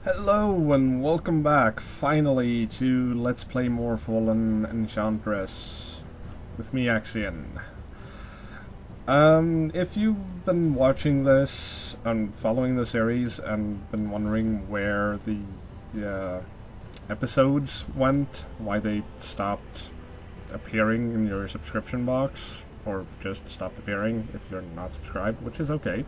Hello and welcome back, finally, to Let's Play More Fallen Enchantress with me, Acciyn. If you've been watching this and following the series and been wondering where the episodes went, why they stopped appearing in your subscription box, or just stopped appearing if you're not subscribed, which is okay.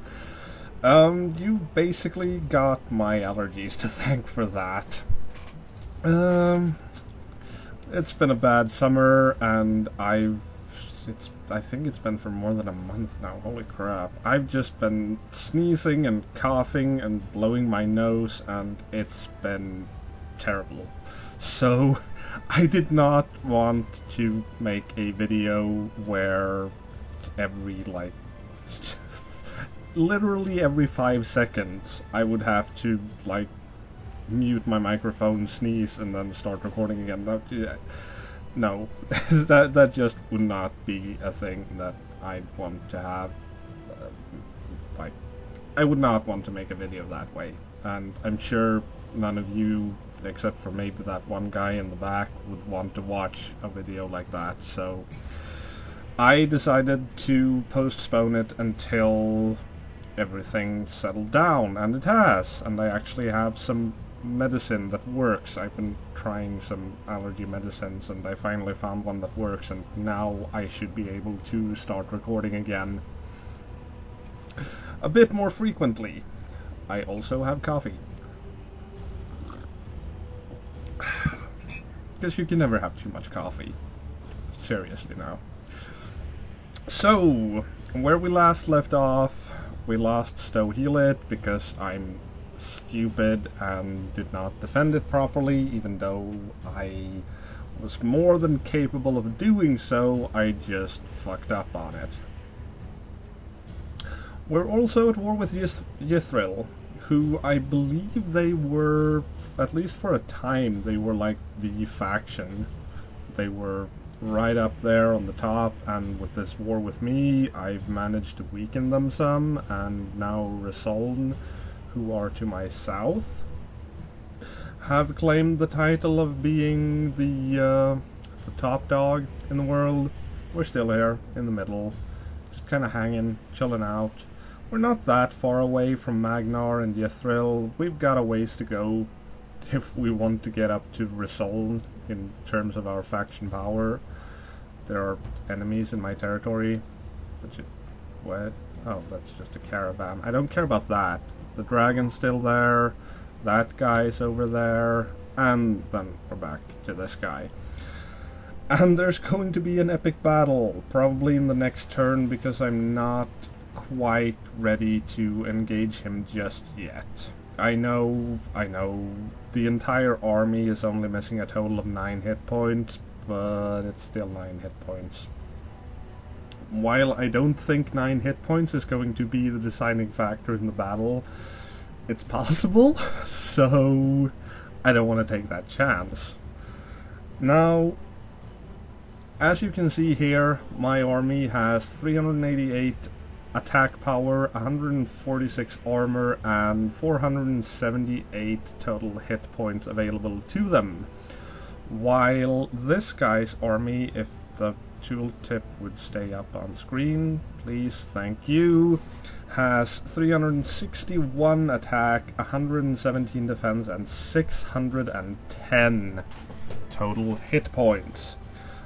You basically got my allergies to thank for that. It's been a bad summer, and I think it's been for more than a month now, holy crap. I've just been sneezing and coughing and blowing my nose, and it's been terrible. So, I did not want to make a video where literally every 5 seconds I would have to mute my microphone, sneeze, and then start recording again. No, that just would not be a thing that I'd want to have. I would not want to make a video that way, and I'm sure none of you, except for maybe that one guy in the back, would want to watch a video like that, so I decided to postpone it until everything settled down, and it has, and I actually have some medicine that works. I've been trying some allergy medicines, and I finally found one that works, and now I should be able to start recording again a bit more frequently. I also have coffee. Because you can never have too much coffee. Seriously now. So, where we last left off, we lost Stow-Heal-It because I'm stupid and did not defend it properly, even though I was more than capable of doing so. I just fucked up on it. We're also at war with Yithril, who I believe they were, at least for a time, they were like the faction. They were right up there on the top, and with this war with me, I've managed to weaken them some, and now Resoln, who are to my south, have claimed the title of being the top dog in the world. We're still here, in the middle, just kinda hanging, chilling out. We're not that far away from Magnar and Yithril. We've got a ways to go if we want to get up to Resoln in terms of our faction power. There are enemies in my territory. What? Oh, that's just a caravan. I don't care about that. The dragon's still there, that guy's over there, and then we're back to this guy. And there's going to be an epic battle, probably in the next turn, because I'm not quite ready to engage him just yet. I know, the entire army is only missing a total of 9 hit points, but it's still 9 hit points. While I don't think 9 hit points is going to be the deciding factor in the battle, it's possible, so I don't want to take that chance. Now, as you can see here, my army has 388 attack power, 146 armor, and 478 total hit points available to them. While this guy's army, if the tooltip would stay up on screen, please, thank you, has 361 attack, 117 defense, and 610 total hit points.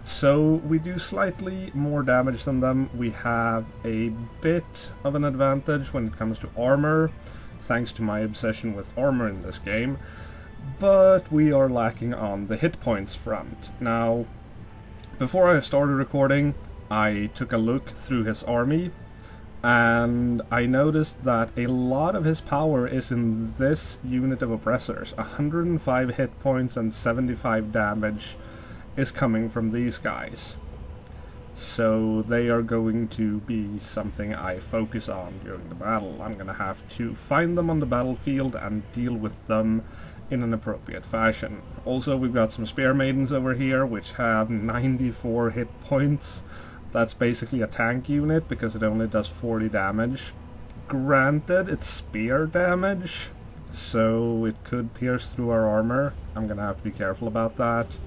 So we do slightly more damage than them. We have a bit of an advantage when it comes to armor, thanks to my obsession with armor in this game, but we are lacking on the hit points front. Now, before I started recording, I took a look through his army, and I noticed that a lot of his power is in this unit of oppressors. 105 hit points and 75 damage is coming from these guys. So they are going to be something I focus on during the battle. I'm gonna have to find them on the battlefield and deal with them in an appropriate fashion. Also, we've got some Spear Maidens over here, which have 94 hit points. That's basically a tank unit, because it only does 40 damage. Granted, it's spear damage, so it could pierce through our armor. I'm gonna have to be careful about that.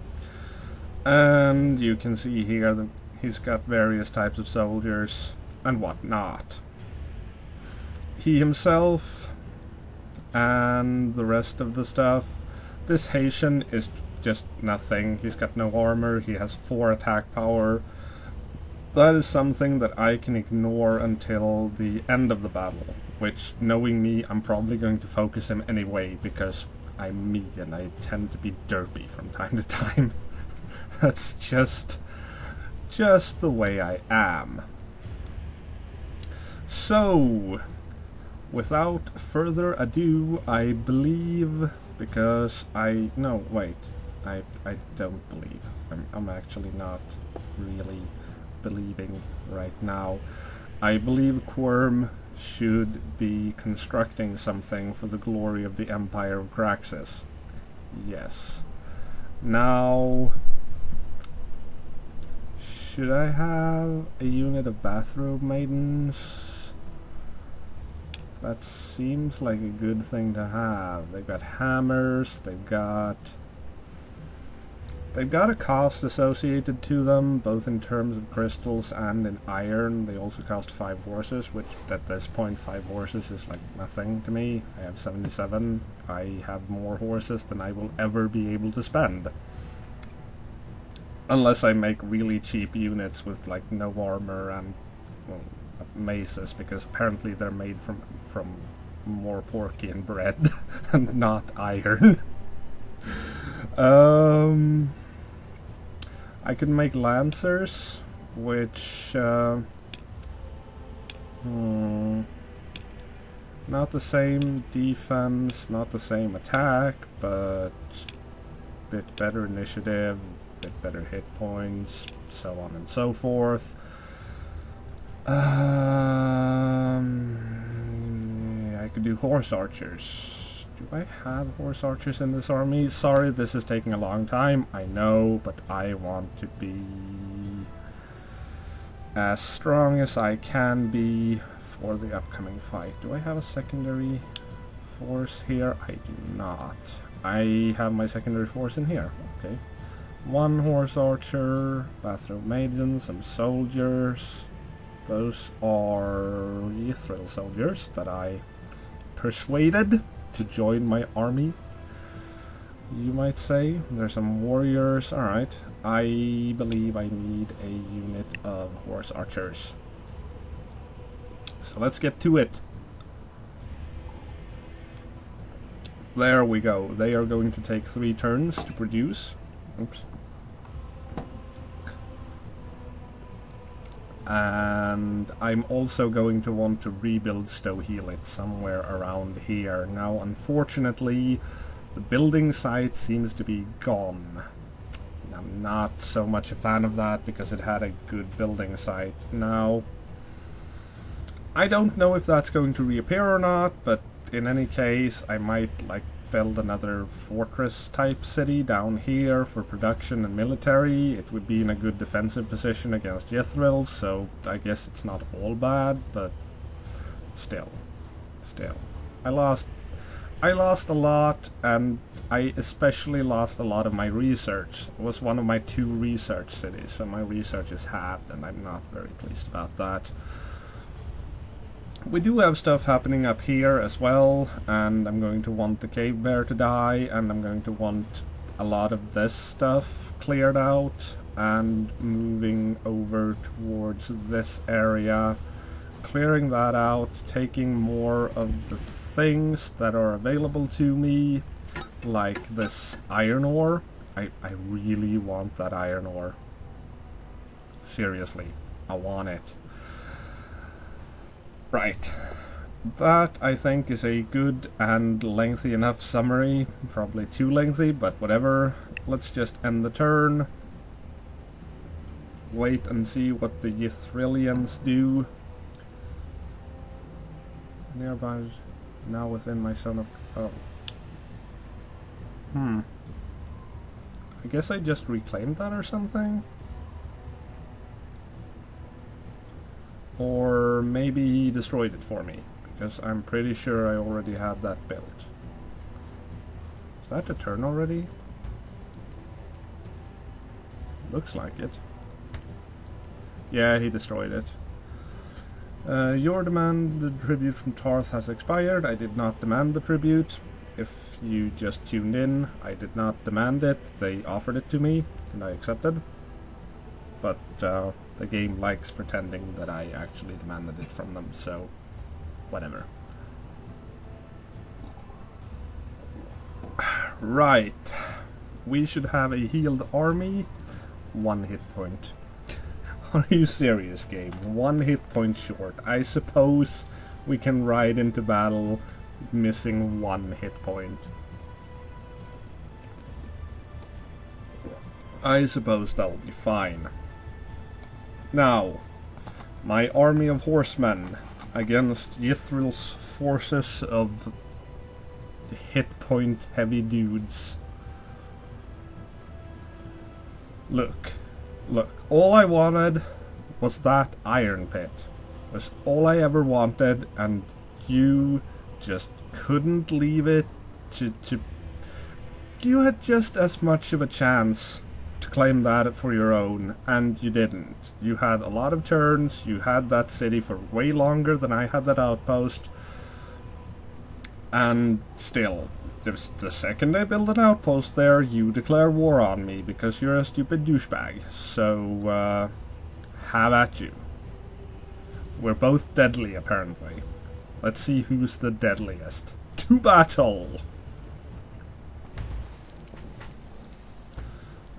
And you can see here that he's got various types of soldiers and whatnot. He himself and the rest of the stuff, this Haitian is just nothing. He's got no armor, he has 4 attack power. That is something that I can ignore until the end of the battle, which, knowing me, I'm probably going to focus him anyway, because I'm me and I tend to be derpy from time to time. That's just the way I am. So, without further ado, I believe, because I don't believe. I'm actually not really believing right now. I believe Quirm should be constructing something for the glory of the Empire of Kraxis. Yes. Now, should I have a unit of bathrobe maidens? That seems like a good thing to have. They've got hammers, they've got a cost associated to them, both in terms of crystals and in iron. They also cost 5 horses, which at this point 5 horses is like nothing to me. I have 77. I have more horses than I will ever be able to spend. Unless I make really cheap units with like no armor and, well, maces, because apparently they're made from more Porkian bread and not iron. I could make lancers, which not the same defense, not the same attack, but bit better initiative, bit better hit points, so on and so forth. I could do horse archers. Do I have horse archers in this army? Sorry, this is taking a long time, I know, but I want to be as strong as I can be for the upcoming fight. Do I have a secondary force here? I do not. I have my secondary force in here. Okay. 1 horse archer, bathrobe maiden, some soldiers. Those are Yithril soldiers that I persuaded to join my army, you might say. There's some warriors. Alright, I believe I need a unit of horse archers. So let's get to it. There we go. They are going to take 3 turns to produce. Oops. And I'm also going to want to rebuild Stohelit somewhere around here. Now, unfortunately, the building site seems to be gone. I'm not so much a fan of that because it had a good building site. Now, I don't know if that's going to reappear or not, but in any case, I might build another fortress type city down here for production and military. It would be in a good defensive position against Yithril, so I guess it's not all bad, but still. I lost a lot, and I especially lost a lot of my research. It was one of my 2 research cities, so my research is halved, and I'm not very pleased about that. We do have stuff happening up here as well, and I'm going to want the cave bear to die, and I'm going to want a lot of this stuff cleared out, and moving over towards this area, clearing that out, taking more of the things that are available to me, like this iron ore. I really want that iron ore. Seriously, I want it. Right. That, I think, is a good and lengthy enough summary. Probably too lengthy, but whatever. Let's just end the turn. Wait and see what the Yithrilians do. Nearby, now within my zone of... oh. I guess I just reclaimed that or something? Or maybe he destroyed it for me, because I'm pretty sure I already had that built. Is that a turn already? Looks like it. Yeah, he destroyed it. Your demand, the tribute from Tarth has expired. I did not demand the tribute. If you just tuned in, I did not demand it. They offered it to me, and I accepted. But the game likes pretending that I actually demanded it from them, so whatever. Right. We should have a healed army. 1 hit point. Are you serious, game? 1 hit point short. I suppose we can ride into battle missing 1 hit point. I suppose that'll be fine. Now, my army of horsemen against Yithril's forces of hit point heavy dudes. Look, all I wanted was that iron pit. That's all I ever wanted, and you just couldn't leave it to... You had just as much of a chance to claim that for your own, and you didn't. You had a lot of turns, you had that city for way longer than I had that outpost, and still, just the second I build an outpost there, you declare war on me because you're a stupid douchebag. So, have at you. We're both deadly, apparently. Let's see who's the deadliest. To battle!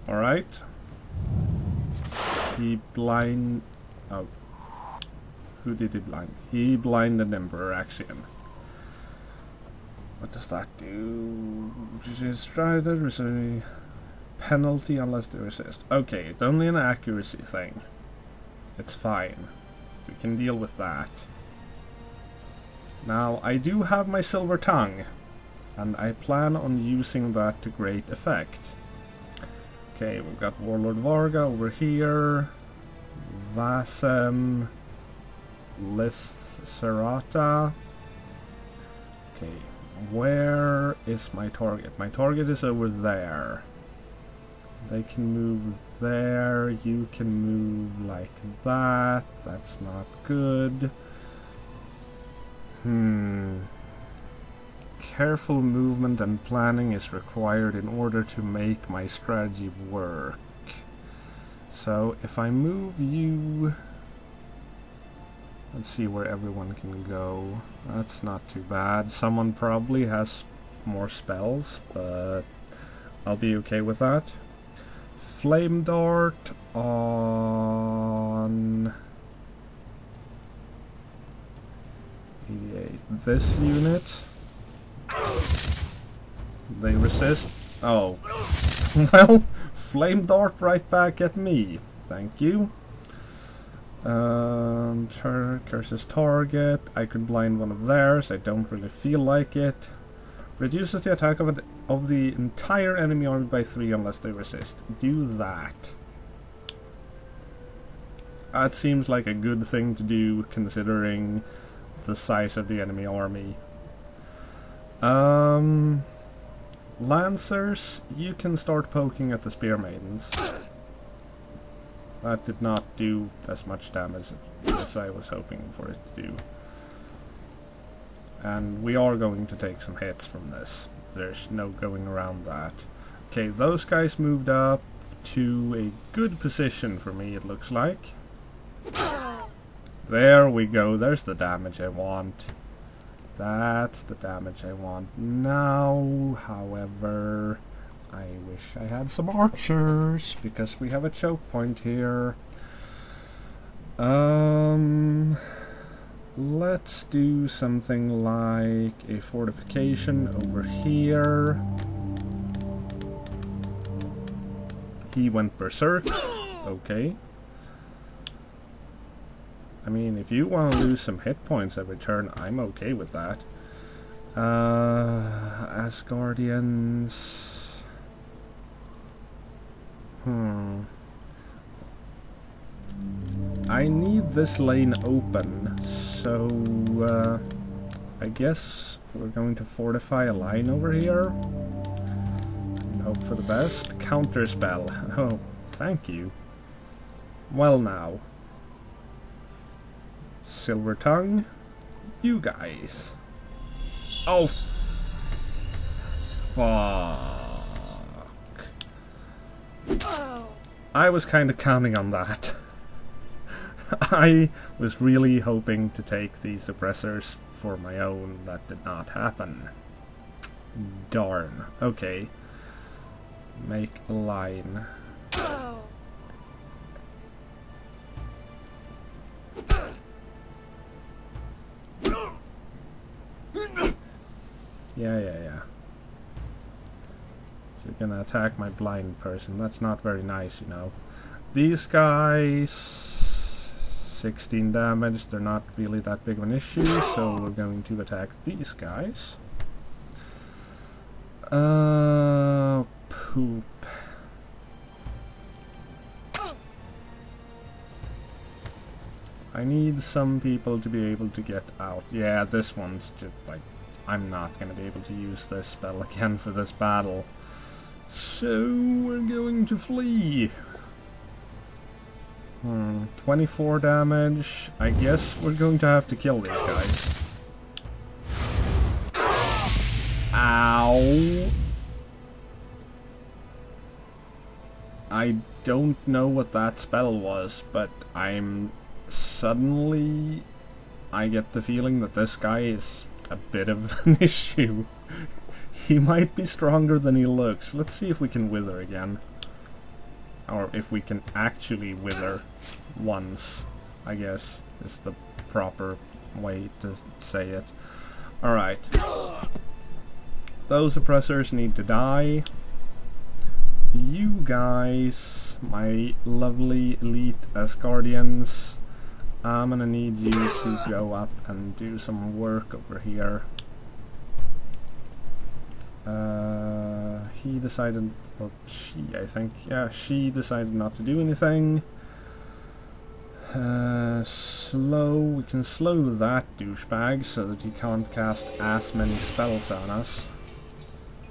Alright. He blind... Oh. Who did he blind? He blinded Emperor Acciyn. What does that do? Just try to receive penalty unless they resist. Okay, it's only an accuracy thing. It's fine. We can deal with that. Now, I do have my silver tongue, and I plan on using that to great effect. Okay, we've got Warlord Varga over here, Vasem, List Serata. Okay, where is my target? My target is over there. They can move there, you can move like that, that's not good. Careful movement and planning is required in order to make my strategy work. So if I move you... Let's see where everyone can go. That's not too bad. Someone probably has more spells, but I'll be okay with that. Flame Dart on 88. This unit, they resist. Oh, well, Flame Dart right back at me. Thank you. Curses target. I could blind one of theirs. I don't really feel like it. Reduces the attack of the entire enemy army by 3 unless they resist. Do that. That seems like a good thing to do considering the size of the enemy army. Lancers, you can start poking at the Spear Maidens. That did not do as much damage as I was hoping for it to do. And we are going to take some hits from this. There's no going around that. Okay, those guys moved up to a good position for me, it looks like. There we go, there's the damage I want. That's the damage I want. Now, however, I wish I had some archers, because we have a choke point here. Let's do something like a fortification over here. He went berserk. Okay. I mean, if you want to lose some hit points every turn, I'm okay with that. Asgardians... I need this lane open, so I guess we're going to fortify a line over here. Hope for the best. Counterspell. Oh, thank you. Well now. Silver Tongue. You guys. Oh, fuck. I was kind of counting on that. I was really hoping to take these suppressors for my own. That did not happen. Darn. Okay. Make a line. Yeah. So you're gonna attack my blind person. That's not very nice, you know. These guys... 16 damage. They're not really that big of an issue, so we're going to attack these guys. Poop. I need some people to be able to get out. Yeah, this one's just like... I'm not going to be able to use this spell again for this battle. So we're going to flee. 24 damage. I guess we're going to have to kill these guys. Ow. I don't know what that spell was, but suddenly I get the feeling that this guy is a bit of an issue. He might be stronger than he looks. Let's see if we can wither again. Or if we can actually wither once, I guess, is the proper way to say it. Alright. Those oppressors need to die. You guys, my lovely elite Asgardians, I'm gonna need you to go up and do some work over here. He decided, or she, I think, yeah, she decided not to do anything. We can slow that douchebag so that he can't cast as many spells on us.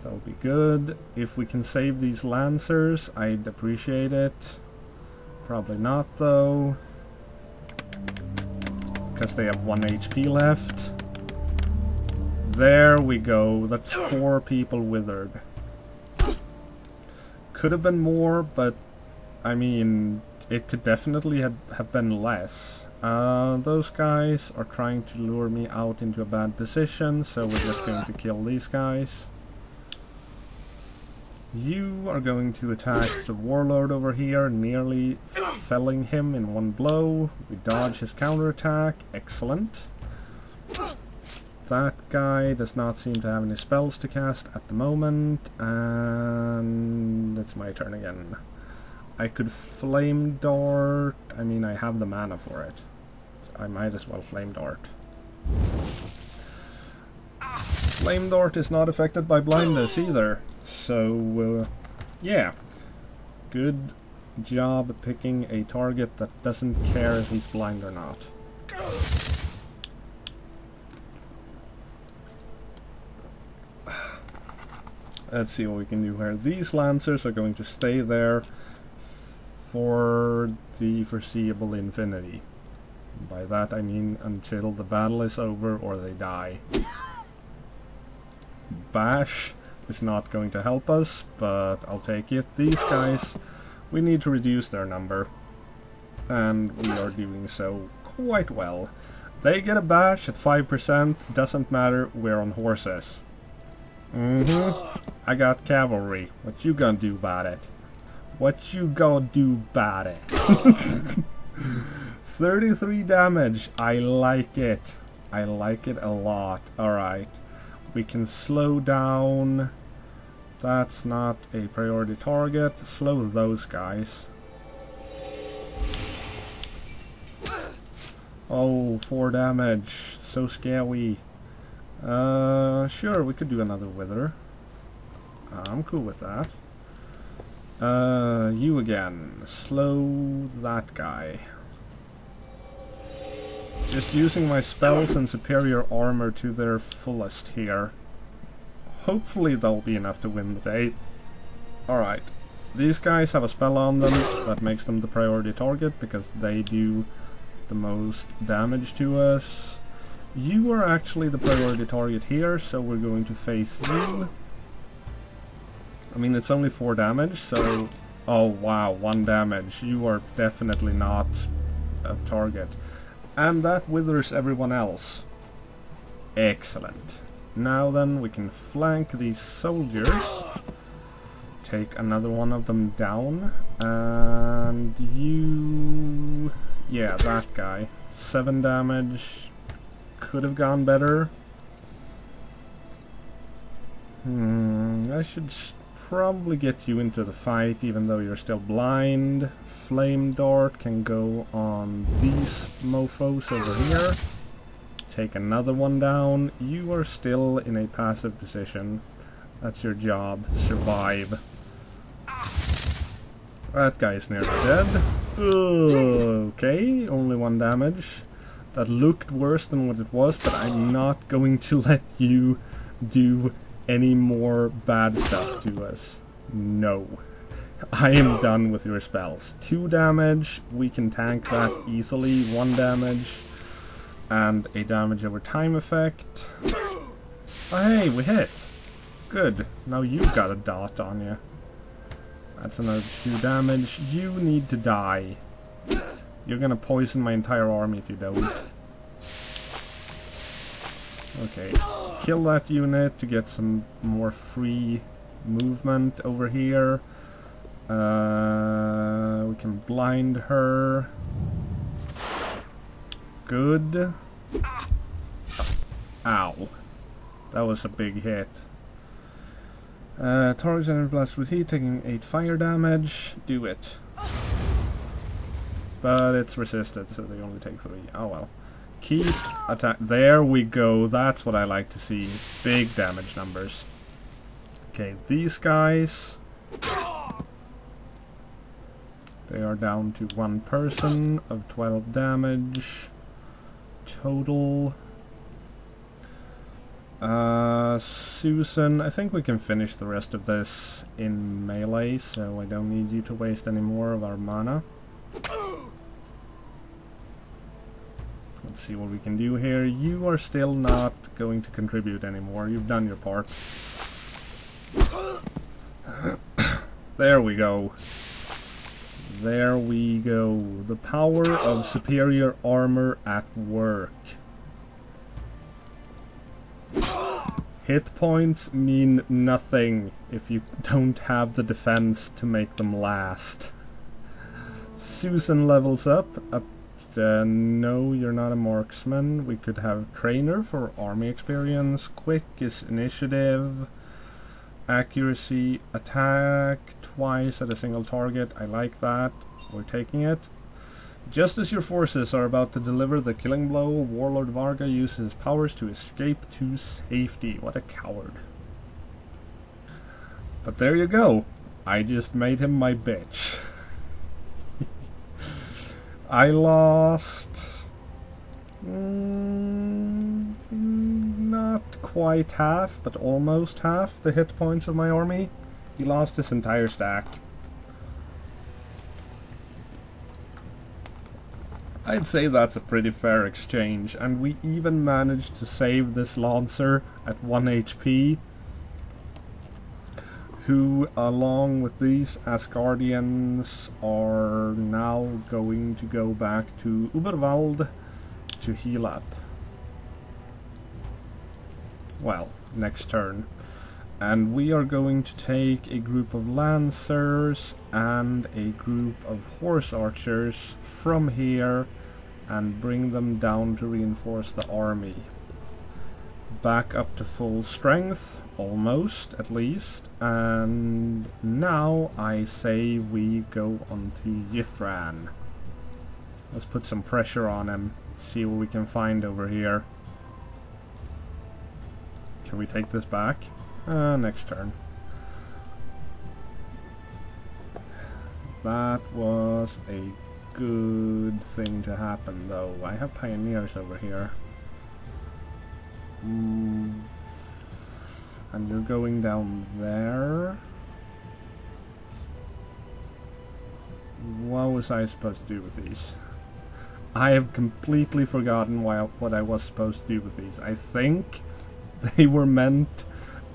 That'll be good. If we can save these Lancers, I'd appreciate it. Probably not, though. Because they have 1 HP left. There we go. That's 4 people withered. Could have been more, but I mean, it could definitely have been less. Those guys are trying to lure me out into a bad position, so we're just going to kill these guys. You are going to attack the warlord over here, nearly felling him in one blow. We dodge his counterattack. Excellent. That guy does not seem to have any spells to cast at the moment, and it's my turn again. I could Flame Dart. I mean, I have the mana for it. So I might as well Flame Dart. Flame Dart is not affected by blindness either. So, yeah. Good job picking a target that doesn't care if he's blind or not. Let's see what we can do here. These Lancers are going to stay there for the foreseeable infinity. By that I mean until the battle is over or they die. Bash is not going to help us, but I'll take it. These guys, we need to reduce their number, and we are doing so quite well. They get a bash at 5%, doesn't matter, we're on horses. I got cavalry. What you gonna do about it? What you gonna do about it? 33 damage. I like it. I like it a lot. Alright. We can slow down. That's not a priority target. Slow those guys. Oh, 4 damage. So scary. Sure, we could do another wither. I'm cool with that. You again. Slow that guy. Just using my spells and superior armor to their fullest here. Hopefully that'll be enough to win the day. Alright. These guys have a spell on them that makes them the priority target because they do the most damage to us. You are actually the priority target here, so we're going to face you. I mean, it's only 4 damage, so... Oh wow, 1 damage. You are definitely not a target. And that withers everyone else. Excellent. Now then, we can flank these soldiers. Take another one of them down. And you... Yeah, that guy. 7 damage. Could have gone better. I should probably get you into the fight, even though you're still blind. Flame Dart can go on these mofos over here. Take another one down. You are still in a passive position. That's your job. Survive. That guy's nearly dead. Okay, only 1 damage. That looked worse than what it was, but I'm not going to let you do any more bad stuff to us. No. I am done with your spells. 2 damage, we can tank that easily. 1 damage, and a damage over time effect. Oh hey, we hit! Good, now you've got a dot on you. That's another 2 damage. You need to die. You're gonna poison my entire army if you don't. Okay, kill that unit to get some more free movement over here. We can blind her. Good. Ow. That was a big hit. Target enemy blast with heat, taking 8 fire damage. Do it. But it's resisted, so they only take 3. Oh well. Keep attack. There we go. That's what I like to see. Big damage numbers. Okay, these guys. They are down to 1 person of 12 damage. Total. Susan, I think we can finish the rest of this in melee, so I don't need you to waste any more of our mana. Let's see what we can do here. You are still not going to contribute anymore. You've done your part. There we go. There we go. The power of superior armor at work. Hit points mean nothing if you don't have the defense to make them last. Susan levels up. No, you're not a marksman. We could have trainer for army experience. Quick is initiative. Accuracy, attack twice at a single target. I like that. We're taking it. Just as your forces are about to deliver the killing blow, Warlord Varga uses his powers to escape to safety. What a coward. But there you go. I just made him my bitch. I lost... not quite half, but almost half the hit points of my army. He lost his entire stack. I'd say that's a pretty fair exchange, and we even managed to save this Lancer at 1 HP, who, along with these Asgardians, are now going to go back to Uberwald to heal up. Well, next turn. And we are going to take a group of Lancers and a group of Horse Archers from here and bring them down to reinforce the army. Back up to full strength, almost at least, and now I say we go on to Yithril. Let's put some pressure on him, see what we can find over here. Can we take this back? Next turn. That was a good thing to happen, though. I have pioneers over here. And you're going down there. was I supposed to do with these? I have completely forgotten what I was supposed to do with these. I think they were meant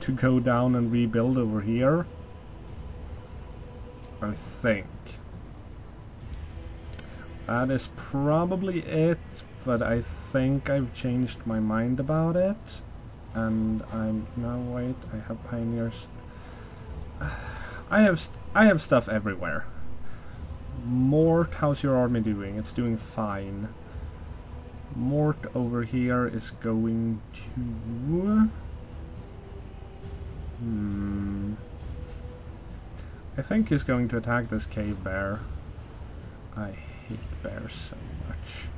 to go down and rebuild over here. I think. That is probably it, but I think I've changed my mind about it. And no, wait, I have pioneers. I have stuff everywhere. Mort, how's your army doing? It's doing fine. Mort over here is going to... I think he's going to attack this cave bear. I hate bears so much.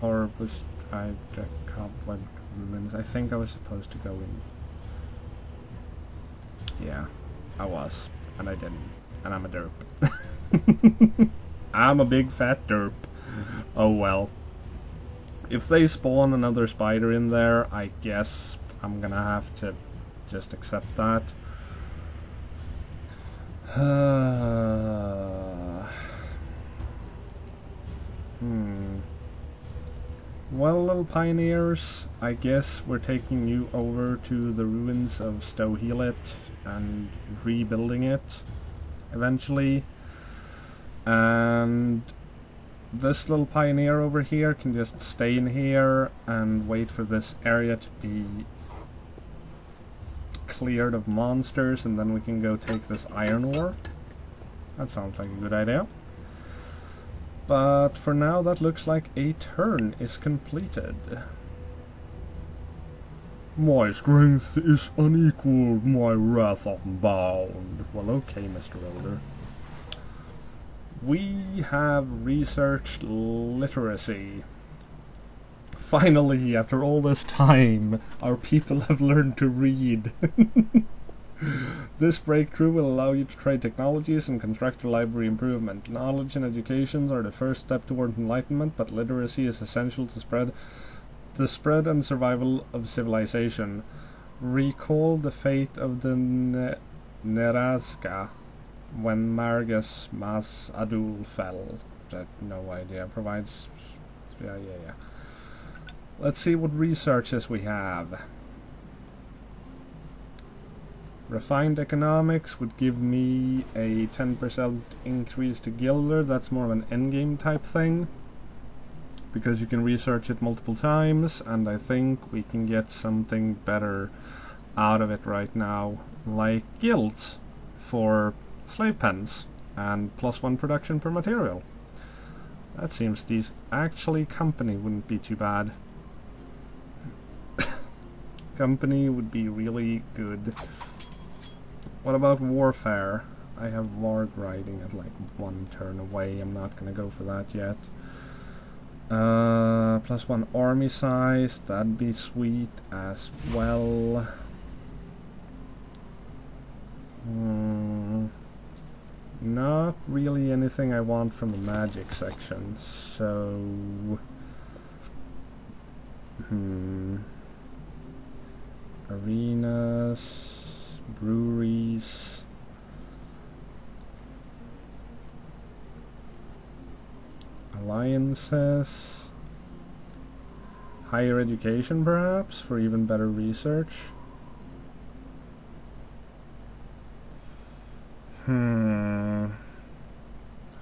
Or was I the cobweb ruins? I think I was supposed to go in. Yeah, I was, and I didn't, and I'm a derp. I'm a big fat derp. Oh well. If they spawn another spider in there, I guess I'm gonna have to just accept that. Well, little pioneers, I guess we're taking you over to the ruins of Stohelit and rebuilding it eventually. And this little pioneer over here can just stay in here and wait for this area to be cleared of monsters, and then we can go take this iron ore. That sounds like a good idea. But for now, that looks like a turn is completed. My strength is unequaled, my wrath unbound. Well, okay, Mr. Elder. We have researched literacy. Finally, after all this time, our people have learned to read. This breakthrough will allow you to trade technologies and construct a library improvement. Knowledge and education are the first step toward enlightenment, but literacy is essential to the spread and survival of civilization. Recall the fate of the Nerazga when Margus Mas Adul fell. I have no idea. Provides... yeah. Let's see what researches we have. Refined economics would give me a 10% increase to Gilder. That's more of an endgame type thing, because you can research it multiple times, and I think we can get something better out of it right now, like guilds for slave pens and +1 production per material. That seems decent. Actually, company wouldn't be too bad. Company would be really good. What about warfare? I have Varg riding at like 1 turn away. I'm not gonna go for that yet. +1 army size, that'd be sweet as well. Not really anything I want from the magic section, so... Arenas, breweries... alliances... higher education perhaps, for even better research.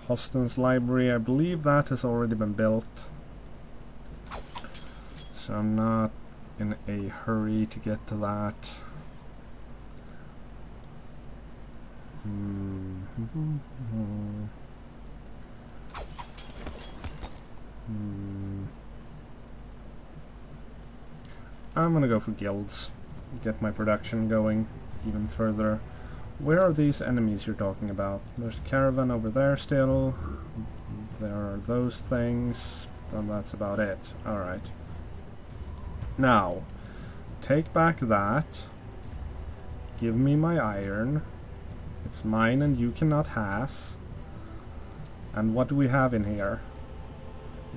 Hoston's library, I believe that has already been built, so I'm not in a hurry to get to that. I'm gonna go for guilds, get my production going even further. Where are these enemies you're talking about? There's a caravan over there still. There are those things. Then that's about it. Alright. Now, take back that. Give me my iron. It's mine and you cannot has. And what do we have in here?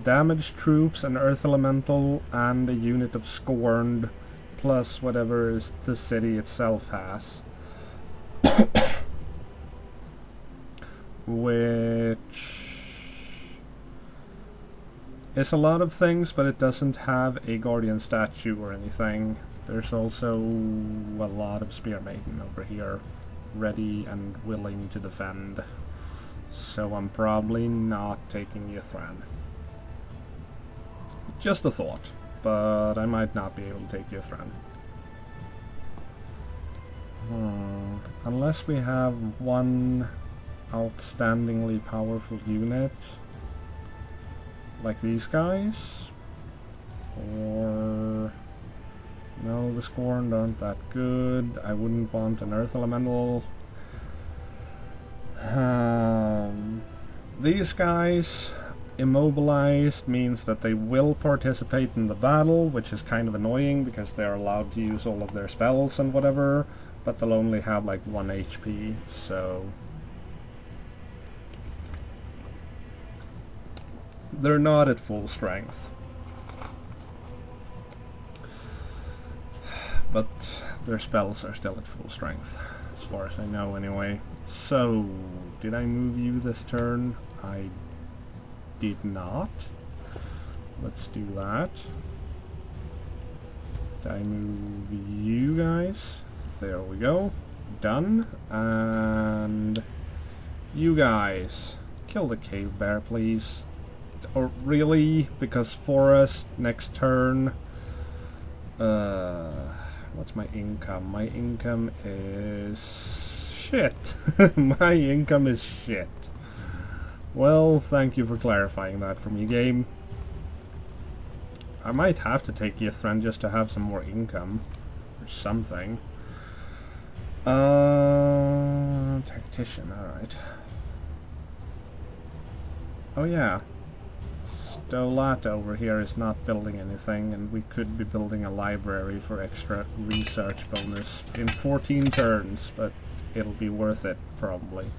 Damaged troops, an earth elemental, and a unit of scorned, plus whatever is the city itself has. which is a lot of things, but it doesn't have a guardian statue or anything. There's also a lot of spear maiden over here, ready and willing to defend. So I'm probably not taking Yithril. Just a thought, but I might not be able to take Yithril. Unless we have one outstandingly powerful unit, like these guys, or... no, the Scorned aren't that good. I wouldn't want an Earth Elemental. These guys, immobilized means that they will participate in the battle, which is kind of annoying because they're allowed to use all of their spells and whatever, but they'll only have like 1 HP, so... they're not at full strength. But their spells are still at full strength, as far as I know anyway. So, did I move you this turn? I did not. Let's do that. Did I move you guys? There we go. Done. And you guys, kill the cave bear, please. Or really, because forest next turn. What's my income? My income is shit. My income is shit. Well, thank you for clarifying that for me, game. I might have to take Yithril just to have some more income or something. Tactician, alright. Oh yeah. Stolat over here is not building anything, and we could be building a library for extra research bonus in 14 turns, but it'll be worth it, probably.